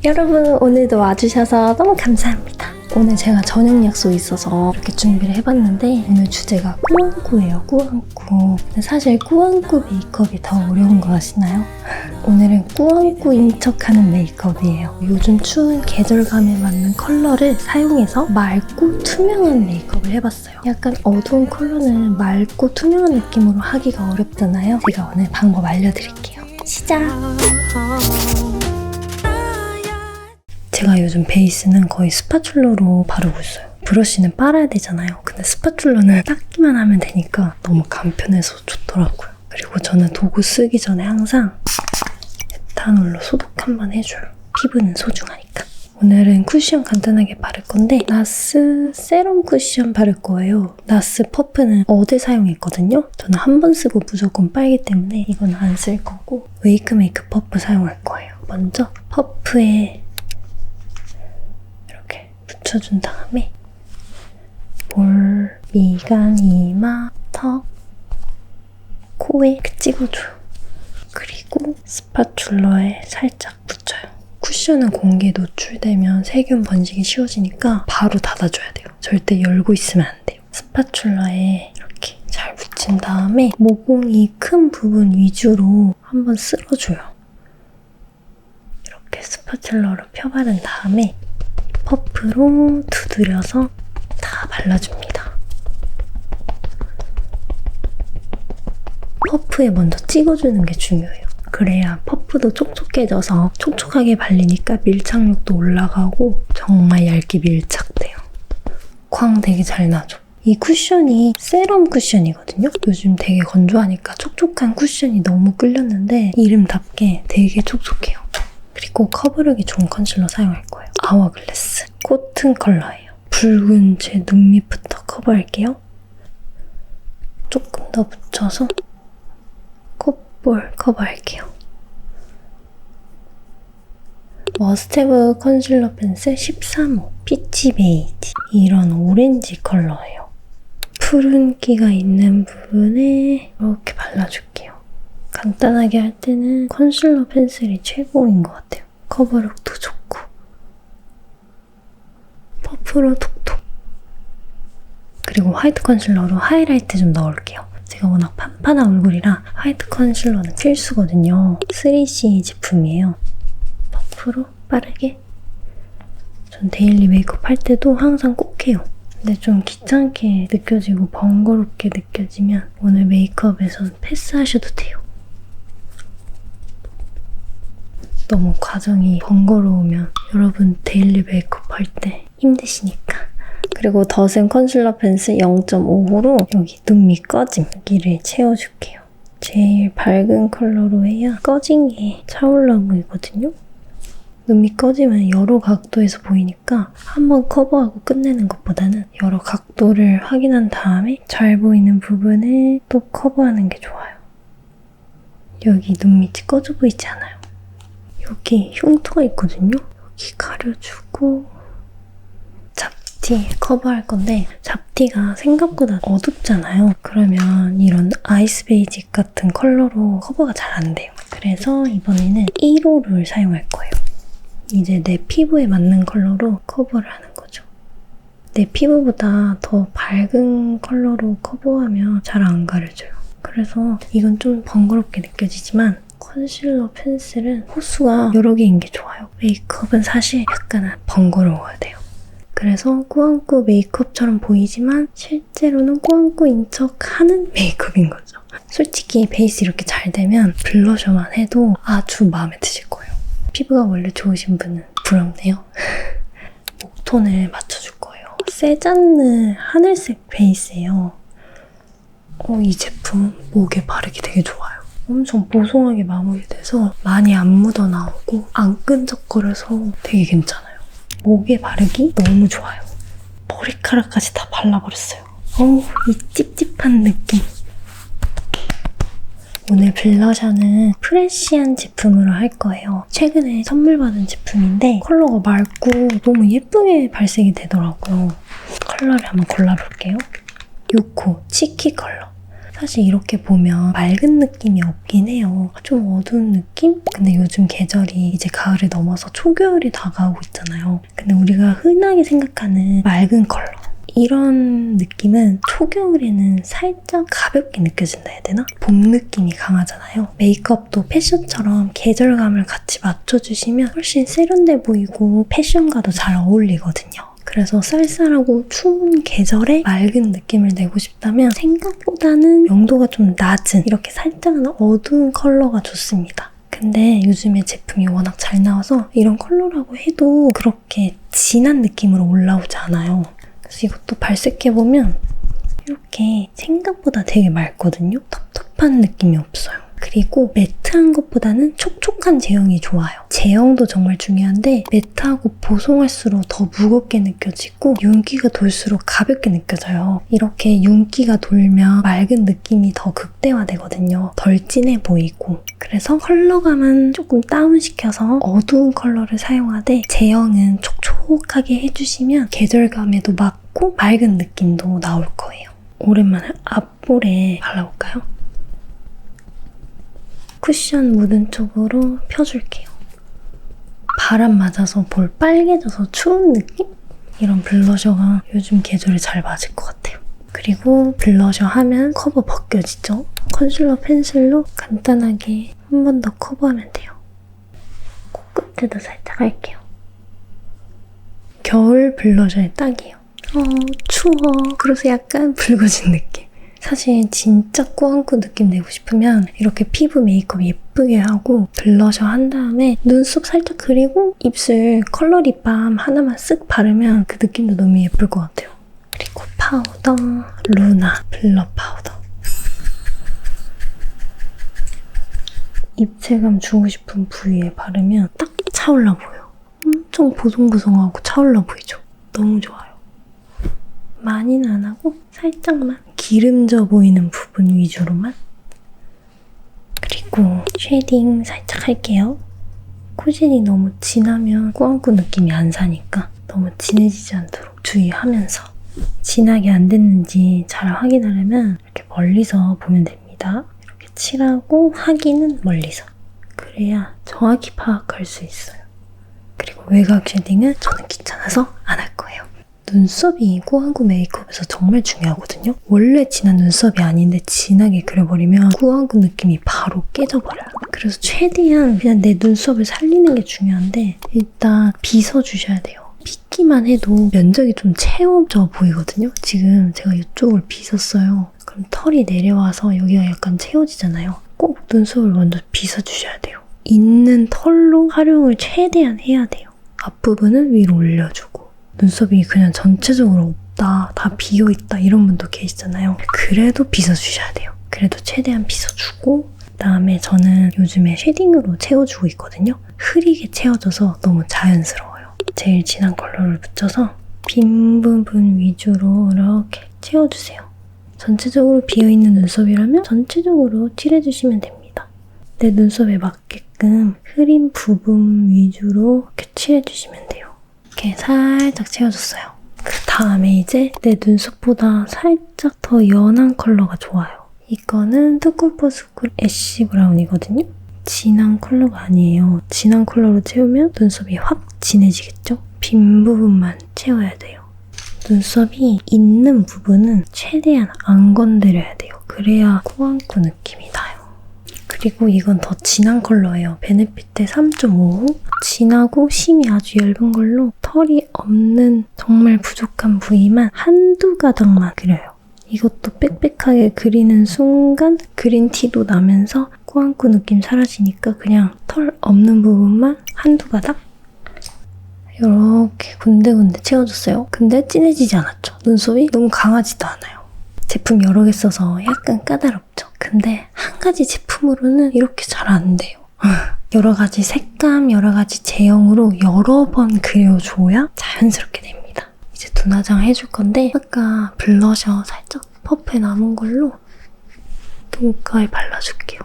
여러분 오늘도 와주셔서 너무 감사합니다. 오늘 제가 저녁 약속이 있어서 이렇게 준비를 해봤는데 오늘 주제가 꾸안꾸예요. 꾸안꾸. 근데 사실 꾸안꾸 메이크업이 더 어려운 거 아시나요? 오늘은 꾸안꾸인 척하는 메이크업이에요. 요즘 추운 계절감에 맞는 컬러를 사용해서 맑고 투명한 메이크업을 해봤어요. 약간 어두운 컬러는 맑고 투명한 느낌으로 하기가 어렵잖아요. 제가 오늘 방법 알려드릴게요. 시작! 제가 요즘 베이스는 거의 스파츌러로 바르고 있어요. 브러쉬는 빨아야 되잖아요. 근데 스파츌러는 닦기만 하면 되니까 너무 간편해서 좋더라고요. 그리고 저는 도구 쓰기 전에 항상 에탄올로 소독 한번 해줘요. 피부는 소중하니까. 오늘은 쿠션 간단하게 바를 건데 나스 세럼 쿠션 바를 거예요. 나스 퍼프는 어제 사용했거든요. 저는 한 번 쓰고 무조건 빨기 때문에 이건 안 쓸 거고 웨이크메이크 퍼프 사용할 거예요. 먼저 퍼프에 붙여준 다음에 볼, 미간, 이마, 턱, 코에 이렇게 찍어줘요. 그리고 스파츌러에 살짝 붙여요. 쿠션은 공기에 노출되면 세균 번지기 쉬워지니까 바로 닫아줘야 돼요. 절대 열고 있으면 안 돼요. 스파츌러에 이렇게 잘 붙인 다음에 모공이 큰 부분 위주로 한번 쓸어줘요. 이렇게 스파츌러로 펴바른 다음에 퍼프로 두드려서 다 발라줍니다. 퍼프에 먼저 찍어주는 게 중요해요. 그래야 퍼프도 촉촉해져서 촉촉하게 발리니까 밀착력도 올라가고 정말 얇게 밀착돼요. 광 되게 잘 나죠? 이 쿠션이 세럼 쿠션이거든요? 요즘 되게 건조하니까 촉촉한 쿠션이 너무 끌렸는데 이름답게 되게 촉촉해요. 그리고 커버력이 좋은 컨실러 사용할 거예요. 아워글래스 코튼 컬러예요. 붉은 제 눈 밑부터 커버할게요. 조금 더 붙여서 콧볼 커버할게요. 머스테브 컨실러 펜슬 13호 피치 베이지. 이런 오렌지 컬러예요. 푸른기가 있는 부분에 이렇게 발라줄게요. 간단하게 할 때는 컨실러 펜슬이 최고인 것 같아요. 커버력도 좋고 퍼프로 톡톡. 그리고 화이트 컨실러로 하이라이트 좀 넣을게요. 제가 워낙 판판한 얼굴이라 화이트 컨실러는 필수거든요. 3C 제품이에요. 퍼프로 빠르게. 전 데일리 메이크업 할 때도 항상 꼭 해요. 근데 좀 귀찮게 느껴지고 번거롭게 느껴지면 오늘 메이크업에선 패스하셔도 돼요. 너무 과정이 번거로우면 여러분 데일리 메이크업 할 때 힘드시니까. 그리고 덧은 컨실러 펜슬 0.5호로 여기 눈 밑 꺼짐 여기를 채워줄게요. 제일 밝은 컬러로 해야 꺼진 게 차올라 보이거든요. 눈 밑 꺼짐은 여러 각도에서 보이니까 한번 커버하고 끝내는 것보다는 여러 각도를 확인한 다음에 잘 보이는 부분을 또 커버하는 게 좋아요. 여기 눈 밑이 꺼져 보이지 않아요? 여기 흉터가 있거든요? 여기 가려주고 잡티 커버할 건데 잡티가 생각보다 어둡잖아요. 그러면 이런 아이스 베이직 같은 컬러로 커버가 잘 안 돼요. 그래서 이번에는 1호를 사용할 거예요. 이제 내 피부에 맞는 컬러로 커버를 하는 거죠. 내 피부보다 더 밝은 컬러로 커버하면 잘 안 가려져요. 그래서 이건 좀 번거롭게 느껴지지만 컨실러 펜슬은 호수가 여러 개인 게 좋아요. 메이크업은 사실 약간 번거로워야 돼요. 그래서 꾸안꾸 메이크업처럼 보이지만 실제로는 꾸안꾸인 척 하는 메이크업인 거죠. 솔직히 베이스 이렇게 잘 되면 블러셔만 해도 아주 마음에 드실 거예요. 피부가 원래 좋으신 분은 부럽네요. 목톤을 맞춰줄 거예요. 세잔느 하늘색 베이스예요. 이 제품 목에 바르기 되게 좋아요. 엄청 보송하게 마무리돼서 많이 안 묻어나오고 안 끈적거려서 되게 괜찮아요. 목에 바르기 너무 좋아요. 머리카락까지 다 발라버렸어요. 이 찝찝한 느낌. 오늘 블러셔는 프레쉬한 제품으로 할 거예요. 최근에 선물 받은 제품인데 컬러가 맑고 너무 예쁘게 발색이 되더라고요. 컬러를 한번 골라볼게요. 요코 치키 컬러. 사실 이렇게 보면 맑은 느낌이 없긴 해요. 좀 어두운 느낌? 근데 요즘 계절이 이제 가을을 넘어서 초겨울이 다가오고 있잖아요. 근데 우리가 흔하게 생각하는 맑은 컬러, 이런 느낌은 초겨울에는 살짝 가볍게 느껴진다 해야 되나? 봄 느낌이 강하잖아요. 메이크업도 패션처럼 계절감을 같이 맞춰주시면 훨씬 세련돼 보이고 패션과도 잘 어울리거든요. 그래서 쌀쌀하고 추운 계절에 맑은 느낌을 내고 싶다면 생각보다는 명도가 좀 낮은 이렇게 살짝은 어두운 컬러가 좋습니다. 근데 요즘에 제품이 워낙 잘 나와서 이런 컬러라고 해도 그렇게 진한 느낌으로 올라오지 않아요. 그래서 이것도 발색해보면 이렇게 생각보다 되게 맑거든요. 텁텁한 느낌이 없어요. 그리고 매트한 것보다는 촉촉한 제형이 좋아요. 제형도 정말 중요한데 매트하고 보송할수록 더 무겁게 느껴지고 윤기가 돌수록 가볍게 느껴져요. 이렇게 윤기가 돌면 맑은 느낌이 더 극대화되거든요. 덜 진해 보이고. 그래서 컬러감은 조금 다운시켜서 어두운 컬러를 사용하되 제형은 촉촉하게 해주시면 계절감에도 맞고 맑은 느낌도 나올 거예요. 오랜만에 앞볼에 발라볼까요? 쿠션 묻은 쪽으로 펴줄게요. 바람 맞아서 볼 빨개져서 추운 느낌? 이런 블러셔가 요즘 계절에 잘 맞을 것 같아요. 그리고 블러셔 하면 커버 벗겨지죠? 컨실러 펜슬로 간단하게 한 번 더 커버하면 돼요. 코끝에도 살짝 할게요. 겨울 블러셔에 딱이에요. 추워. 그래서 약간 붉어진 느낌. 사실 진짜 꾸안꾸 느낌 내고 싶으면 이렇게 피부 메이크업 예쁘게 하고 블러셔 한 다음에 눈썹 살짝 그리고 입술 컬러 립밤 하나만 쓱 바르면 그 느낌도 너무 예쁠 것 같아요. 그리고 파우더, 루나 블러 파우더. 입체감 주고 싶은 부위에 바르면 딱 차올라 보여. 엄청 보송보송하고 차올라 보이죠? 너무 좋아요. 많이는 안 하고 살짝만 기름져 보이는 부분 위주로만. 그리고 쉐딩 살짝 할게요. 코젤이 너무 진하면 꾸안꾸 느낌이 안 사니까 너무 진해지지 않도록 주의하면서 진하게 안 됐는지 잘 확인하려면 이렇게 멀리서 보면 됩니다. 이렇게 칠하고 하기는 멀리서. 그래야 정확히 파악할 수 있어요. 그리고 외곽 쉐딩은 저는 귀찮아서 안 할 거예요. 눈썹이 꾸안꾸 메이크업에서 정말 중요하거든요. 원래 진한 눈썹이 아닌데 진하게 그려버리면 꾸안꾸 느낌이 바로 깨져버려요. 그래서 최대한 그냥 내 눈썹을 살리는 게 중요한데 일단 빗어주셔야 돼요. 빗기만 해도 면적이 좀 채워져 보이거든요. 지금 제가 이쪽을 빗었어요. 그럼 털이 내려와서 여기가 약간 채워지잖아요. 꼭 눈썹을 먼저 빗어주셔야 돼요. 있는 털로 활용을 최대한 해야 돼요. 앞부분은 위로 올려주고 눈썹이 그냥 전체적으로 없다, 다 비어있다 이런 분도 계시잖아요. 그래도 빗어주셔야 돼요. 그래도 최대한 빗어주고 그다음에 저는 요즘에 쉐딩으로 채워주고 있거든요. 흐리게 채워져서 너무 자연스러워요. 제일 진한 컬러를 묻혀서 빈 부분 위주로 이렇게 채워주세요. 전체적으로 비어있는 눈썹이라면 전체적으로 칠해주시면 됩니다. 내 눈썹에 맞게끔 흐린 부분 위주로 이렇게 칠해주시면 돼요. 이렇게 살짝 채워줬어요. 그 다음에 이제 내 눈썹보다 살짝 더 연한 컬러가 좋아요. 이거는 투쿨포스쿨 애쉬 브라운이거든요. 진한 컬러가 아니에요. 진한 컬러로 채우면 눈썹이 확 진해지겠죠? 빈 부분만 채워야 돼요. 눈썹이 있는 부분은 최대한 안 건드려야 돼요. 그래야 꾸안꾸 느낌이 나요. 그리고 이건 더 진한 컬러예요. 베네피트 3.5호. 진하고 심이 아주 얇은 걸로 털이 없는 정말 부족한 부위만 한두 가닥만 그려요. 이것도 빽빽하게 그리는 순간 그린티도 나면서 꾸안꾸 느낌 사라지니까 그냥 털 없는 부분만 한두 가닥? 이렇게 군데군데 채워줬어요. 근데 진해지지 않았죠. 눈썹이 너무 강하지도 않아요. 제품 여러 개 써서 약간 까다롭죠. 근데 한 가지 제품으로는 이렇게 잘 안 돼요. 여러 가지 색감, 여러 가지 제형으로 여러 번 그려줘야 자연스럽게 됩니다. 이제 눈화장 해줄 건데 아까 블러셔 살짝 퍼프에 남은 걸로 눈가에 발라줄게요.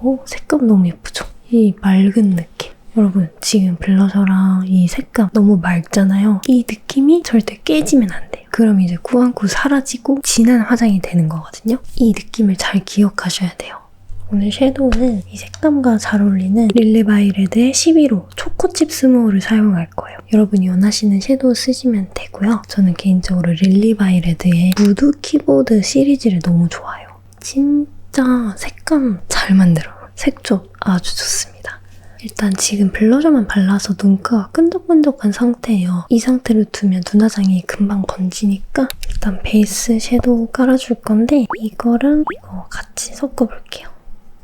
오, 색감 너무 예쁘죠? 이 맑은 느낌. 여러분 지금 블러셔랑 이 색감 너무 맑잖아요. 이 느낌이 절대 깨지면 안 돼요. 그럼 이제 꾸안꾸 사라지고 진한 화장이 되는 거거든요. 이 느낌을 잘 기억하셔야 돼요. 오늘 섀도우는 이 색감과 잘 어울리는 릴리바이레드의 11호 초코칩 스모어를 사용할 거예요. 여러분이 원하시는 섀도우 쓰시면 되고요. 저는 개인적으로 릴리바이레드의 무드 키보드 시리즈를 너무 좋아해요. 진짜 색감 잘 만들어요. 색조 아주 좋습니다. 일단 지금 블러셔만 발라서 눈가가 끈적끈적한 상태예요. 이 상태로 두면 눈화장이 금방 번지니까 일단 베이스 섀도우 깔아줄 건데 이거랑 이거 같이 섞어볼게요.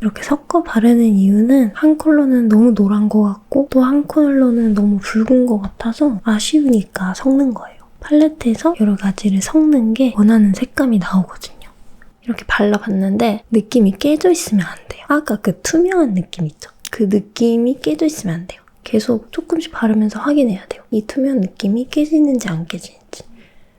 이렇게 섞어 바르는 이유는 한 컬러는 너무 노란 것 같고 또 한 컬러는 너무 붉은 것 같아서 아쉬우니까 섞는 거예요. 팔레트에서 여러 가지를 섞는 게 원하는 색감이 나오거든요. 이렇게 발라봤는데 느낌이 깨져 있으면 안 돼요. 아까 그 투명한 느낌 있죠? 그 느낌이 깨져 있으면 안 돼요. 계속 조금씩 바르면서 확인해야 돼요. 이 투명한 느낌이 깨지는지 안 깨지는지.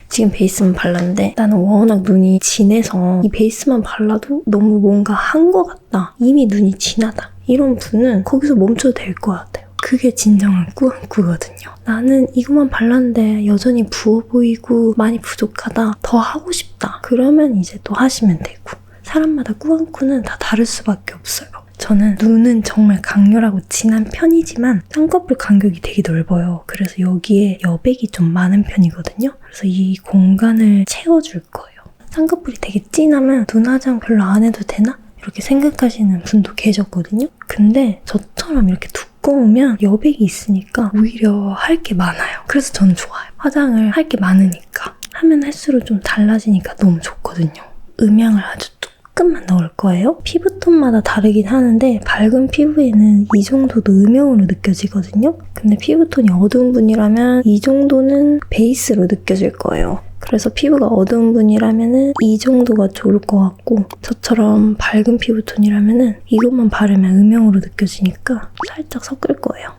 지금 베이스만 발랐는데 나는 워낙 눈이 진해서 이 베이스만 발라도 너무 뭔가 한 것 같다. 이미 눈이 진하다. 이런 분은 거기서 멈춰도 될 것 같아요. 그게 진정한 꾸안꾸거든요. 나는 이것만 발랐는데 여전히 부어 보이고 많이 부족하다. 더 하고 싶다. 그러면 이제 또 하시면 되고. 사람마다 꾸안꾸는 다 다를 수밖에 없어요. 저는 눈은 정말 강렬하고 진한 편이지만 쌍꺼풀 간격이 되게 넓어요. 그래서 여기에 여백이 좀 많은 편이거든요. 그래서 이 공간을 채워줄 거예요. 쌍꺼풀이 되게 진하면 눈 화장 별로 안 해도 되나? 이렇게 생각하시는 분도 계셨거든요. 근데 저처럼 이렇게 두꺼우면 여백이 있으니까 오히려 할 게 많아요. 그래서 저는 좋아요. 화장을 할 게 많으니까. 하면 할수록 좀 달라지니까 너무 좋거든요. 음영을 아주 조금만 넣을 거예요. 피부톤마다 다르긴 하는데 밝은 피부에는 이 정도도 음영으로 느껴지거든요. 근데 피부톤이 어두운 분이라면 이 정도는 베이스로 느껴질 거예요. 그래서 피부가 어두운 분이라면 이 정도가 좋을 것 같고 저처럼 밝은 피부톤이라면 이것만 바르면 음영으로 느껴지니까 살짝 섞을 거예요.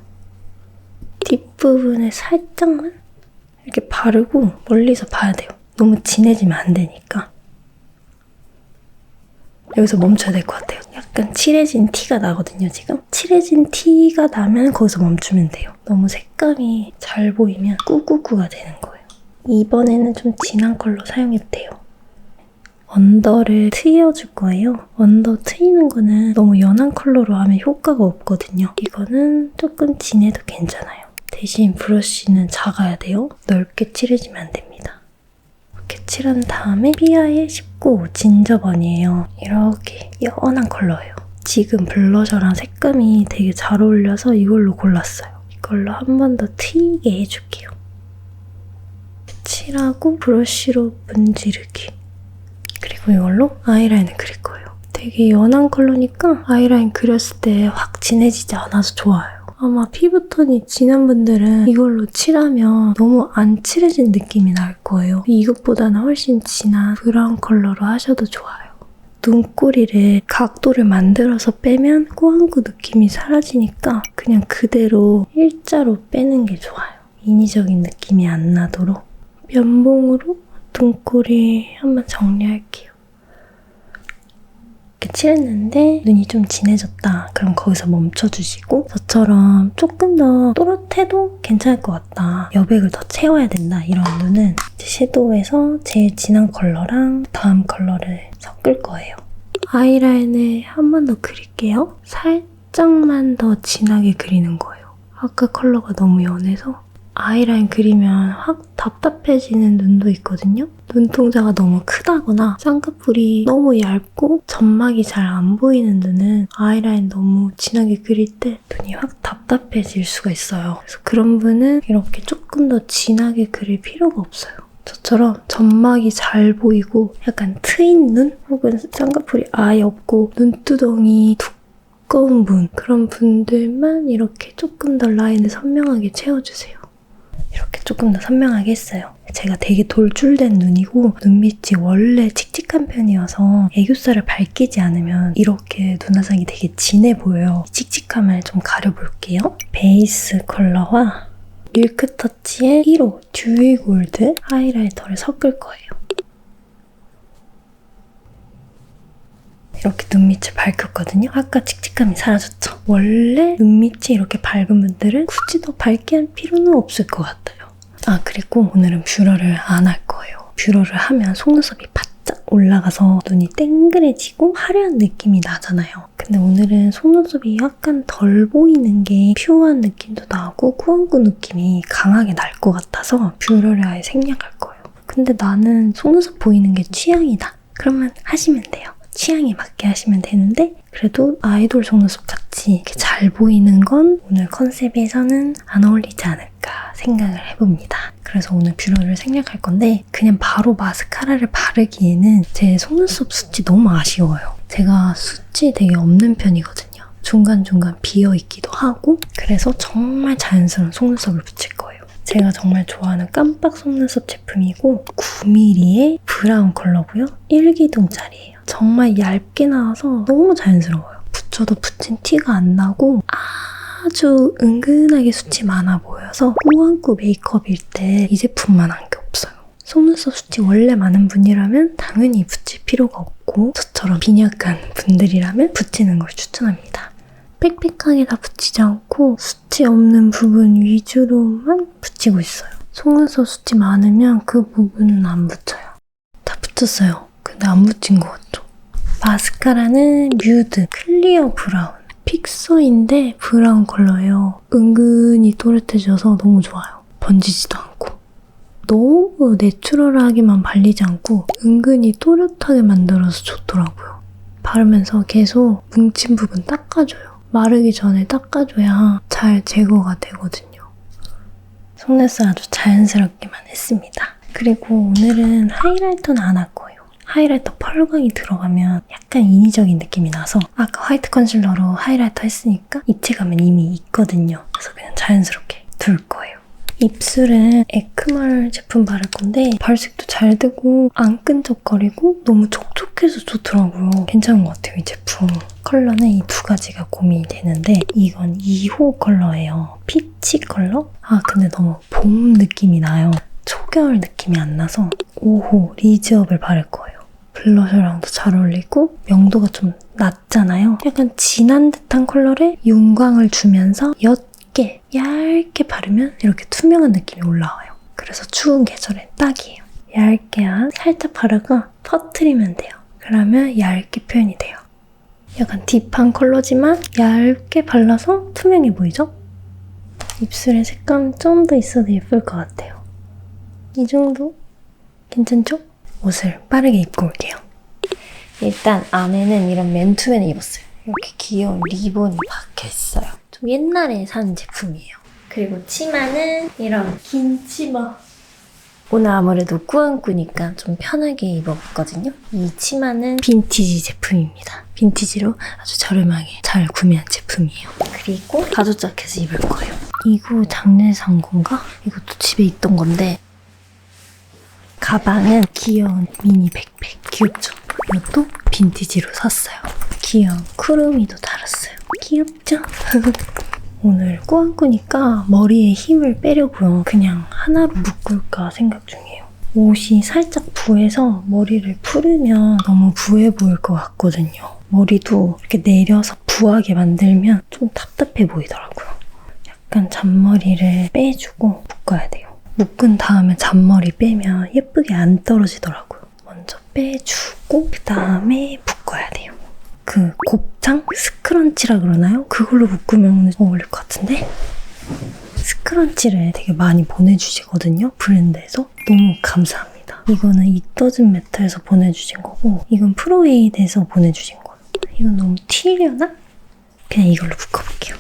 뒷부분에 살짝만 이렇게 바르고 멀리서 봐야 돼요. 너무 진해지면 안 되니까. 여기서 멈춰야 될 것 같아요. 약간 칠해진 티가 나거든요, 지금. 칠해진 티가 나면 거기서 멈추면 돼요. 너무 색감이 잘 보이면 꾸꾸꾸가 되는 거예요. 이번에는 좀 진한 컬러 사용해도 돼요. 언더를 트여줄 거예요. 언더 트이는 거는 너무 연한 컬러로 하면 효과가 없거든요. 이거는 조금 진해도 괜찮아요. 대신 브러쉬는 작아야 돼요. 넓게 칠해지면 안 됩니다. 이렇게 칠한 다음에 삐아의 19 진저번이에요. 이렇게 연한 컬러예요. 지금 블러셔랑 색감이 되게 잘 어울려서 이걸로 골랐어요. 이걸로 한 번 더 트이게 해줄게요. 칠하고 브러쉬로 문지르기. 그리고 이걸로 아이라인을 그릴 거예요. 되게 연한 컬러니까 아이라인 그렸을 때 확 진해지지 않아서 좋아요. 아마 피부톤이 진한 분들은 이걸로 칠하면 너무 안 칠해진 느낌이 날 거예요. 이것보다는 훨씬 진한 브라운 컬러로 하셔도 좋아요. 눈꼬리를 각도를 만들어서 빼면 꾸안꾸 느낌이 사라지니까 그냥 그대로 일자로 빼는 게 좋아요. 인위적인 느낌이 안 나도록. 면봉으로 눈꼬리 한번 정리할게요. 이렇게 칠했는데 눈이 좀 진해졌다. 그럼 거기서 멈춰주시고 저처럼 조금 더 또렷해도 괜찮을 것 같다. 여백을 더 채워야 된다. 이런 눈은 섀도우에서 제일 진한 컬러랑 다음 컬러를 섞을 거예요. 아이라인을 한 번 더 그릴게요. 살짝만 더 진하게 그리는 거예요. 아까 컬러가 너무 연해서 아이라인 그리면 확 답답해지는 눈도 있거든요. 눈동자가 너무 크다거나 쌍꺼풀이 너무 얇고 점막이 잘 안 보이는 눈은 아이라인 너무 진하게 그릴 때 눈이 확 답답해질 수가 있어요. 그래서 그런 분은 이렇게 조금 더 진하게 그릴 필요가 없어요. 저처럼 점막이 잘 보이고 약간 트인 눈 혹은 쌍꺼풀이 아예 없고 눈두덩이 두꺼운 분 그런 분들만 이렇게 조금 더 라인을 선명하게 채워주세요. 이렇게 조금 더 선명하게 했어요. 제가 되게 돌출된 눈이고 눈밑이 원래 칙칙한 편이어서 애교살을 밝히지 않으면 이렇게 눈화장이 되게 진해 보여요. 칙칙함을 좀 가려볼게요. 베이스 컬러와 밀크터치의 1호 듀이 골드 하이라이터를 섞을 거예요. 이렇게 눈밑을 밝혔거든요. 아까 칙칙함이 사라졌죠? 원래 눈밑이 이렇게 밝은 분들은 굳이 더 밝게 할 필요는 없을 것 같아요. 아, 그리고 오늘은 뷰러를 안 할 거예요. 뷰러를 하면 속눈썹이 바짝 올라가서 눈이 땡그레지고 화려한 느낌이 나잖아요. 근데 오늘은 속눈썹이 약간 덜 보이는 게 퓨어한 느낌도 나고 꾸안꾸 느낌이 강하게 날 것 같아서 뷰러를 아예 생략할 거예요. 근데 나는 속눈썹 보이는 게 취향이다. 그러면 하시면 돼요. 취향에 맞게 하시면 되는데 그래도 아이돌 속눈썹 같이 이렇게 잘 보이는 건 오늘 컨셉에서는 안 어울리지 않을까 생각을 해봅니다. 그래서 오늘 뷰러를 생략할 건데 그냥 바로 마스카라를 바르기에는 제 속눈썹 숱이 너무 아쉬워요. 제가 숱이 되게 없는 편이거든요. 중간중간 비어있기도 하고 그래서 정말 자연스러운 속눈썹을 붙일 거예요. 제가 정말 좋아하는 깜빡 속눈썹 제품이고 9mm의 브라운 컬러고요. 1기둥짜리예요. 정말 얇게 나와서 너무 자연스러워요. 붙여도 붙인 티가 안 나고 아주 은근하게 숱이 많아 보여서 꾸안꾸 메이크업일 때 이 제품만 한 게 없어요. 속눈썹 숱이 원래 많은 분이라면 당연히 붙일 필요가 없고 저처럼 빈약한 분들이라면 붙이는 걸 추천합니다. 빽빽하게 다 붙이지 않고 숱이 없는 부분 위주로만 붙이고 있어요. 속눈썹 숱이 많으면 그 부분은 안 붙여요. 다 붙였어요. 근데 안 붙인 것 같죠? 마스카라는 뉴드 클리어 브라운 픽서인데 브라운 컬러예요. 은근히 또렷해져서 너무 좋아요. 번지지도 않고 너무 내추럴하게만 발리지 않고 은근히 또렷하게 만들어서 좋더라고요. 바르면서 계속 뭉친 부분 닦아줘요. 마르기 전에 닦아줘야 잘 제거가 되거든요. 속눈썹 아주 자연스럽게만 했습니다. 그리고 오늘은 하이라이터는 안 할 거예요. 하이라이터 펄광이 들어가면 약간 인위적인 느낌이 나서 아까 화이트 컨실러로 하이라이터 했으니까 입체감은 이미 있거든요. 그래서 그냥 자연스럽게 둘 거예요. 입술은 에크멀 제품 바를 건데 발색도 잘 되고 안 끈적거리고 너무 촉촉해서 좋더라고요. 괜찮은 것 같아요, 이 제품. 컬러는 이 두 가지가 고민이 되는데 이건 2호 컬러예요. 피치 컬러? 근데 너무 봄 느낌이 나요. 초겨울 느낌이 안 나서 5호 리즈업을 바를 거예요. 블러셔랑도 잘 어울리고 명도가 좀 낮잖아요. 약간 진한 듯한 컬러에 윤광을 주면서 얇게 바르면 이렇게 투명한 느낌이 올라와요. 그래서 추운 계절에 딱이에요. 얇게 살짝 바르고 퍼트리면 돼요. 그러면 얇게 표현이 돼요. 약간 딥한 컬러지만 얇게 발라서 투명해 보이죠? 입술에 색감 좀 더 있어도 예쁠 것 같아요. 이 정도? 괜찮죠? 옷을 빠르게 입고 올게요. 일단 안에는 이런 맨투맨을 입었어요. 이렇게 귀여운 리본이 박혀있어요. 좀 옛날에 산 제품이에요. 그리고 치마는 이런 긴 치마. 오늘 아무래도 꾸안꾸니까 좀 편하게 입어봤거든요. 이 치마는 빈티지 제품입니다. 빈티지로 아주 저렴하게 잘 구매한 제품이에요. 그리고 가죽 자켓을 입을 거예요. 이거 작년에 산 건가? 이것도 집에 있던 건데 가방은 귀여운 미니 백팩. 귀엽죠? 이것도 빈티지로 샀어요. 귀여운 쿠루미도 달았어요. 귀엽죠? 오늘 꾸안꾸니까 머리에 힘을 빼려고요. 그냥 하나로 묶을까 생각 중이에요. 옷이 살짝 부해서 머리를 풀으면 너무 부해 보일 것 같거든요. 머리도 이렇게 내려서 부하게 만들면 좀 답답해 보이더라고요. 약간 잔머리를 빼주고 묶어야 돼요. 묶은 다음에 잔머리 빼면 예쁘게 안 떨어지더라고요. 먼저 빼주고 그 다음에 묶어야 돼요. 그 곱창? 스크런치라 그러나요? 그걸로 묶으면 어울릴 것 같은데? 스크런치를 되게 많이 보내주시거든요. 브랜드에서. 너무 감사합니다. 이거는 이더즌 매터에서 보내주신 거고 이건 프로에이드에서 보내주신 거예요. 이건 너무 튀려나? 그냥 이걸로 묶어볼게요.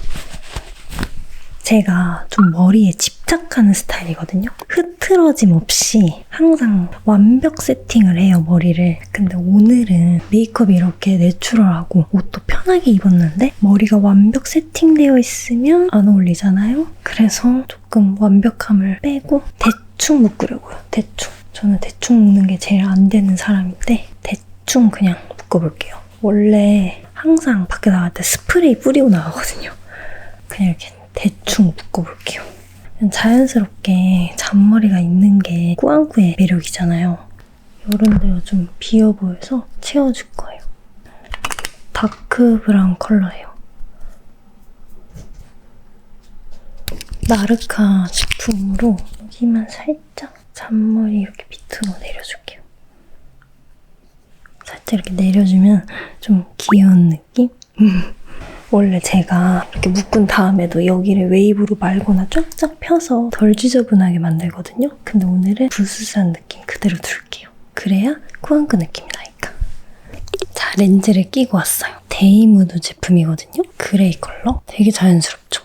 제가 좀 머리에 집착하는 스타일이거든요. 흐트러짐 없이 항상 완벽 세팅을 해요, 머리를. 근데 오늘은 메이크업이 이렇게 내추럴하고 옷도 편하게 입었는데 머리가 완벽 세팅되어 있으면 안 어울리잖아요? 그래서 조금 완벽함을 빼고 대충 묶으려고요, 대충. 저는 대충 묶는 게 제일 안 되는 사람인데 대충 그냥 묶어볼게요. 원래 항상 밖에 나갈 때 스프레이 뿌리고 나가거든요. 그냥 이렇게 대충 묶어볼게요. 자연스럽게 잔머리가 있는 게 꾸안꾸의 매력이잖아요. 이런 데가 좀 비어 보여서 채워줄 거예요. 다크 브라운 컬러예요. 나르카 제품으로 여기만 살짝 잔머리 이렇게 밑으로 내려줄게요. 살짝 이렇게 내려주면 좀 귀여운 느낌? 원래 제가 이렇게 묶은 다음에도 여기를 웨이브로 말거나 쫙쫙 펴서 덜 지저분하게 만들거든요. 근데 오늘은 부스스한 느낌 그대로 둘게요. 그래야 꾸안꾸 느낌이 나니까. 자, 렌즈를 끼고 왔어요. 데이무드 제품이거든요. 그레이 컬러. 되게 자연스럽죠?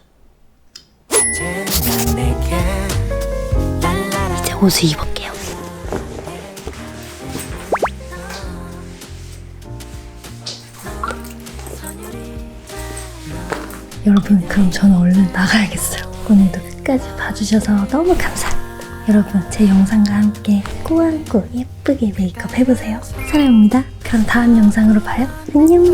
이제 옷을 입을게요. 여러분, 그럼 저는 얼른 나가야겠어요. 오늘도 끝까지 봐주셔서 너무 감사합니다. 여러분, 제 영상과 함께 꾸안꾸 예쁘게 메이크업 해보세요. 사랑합니다. 그럼 다음 영상으로 봐요. 안녕.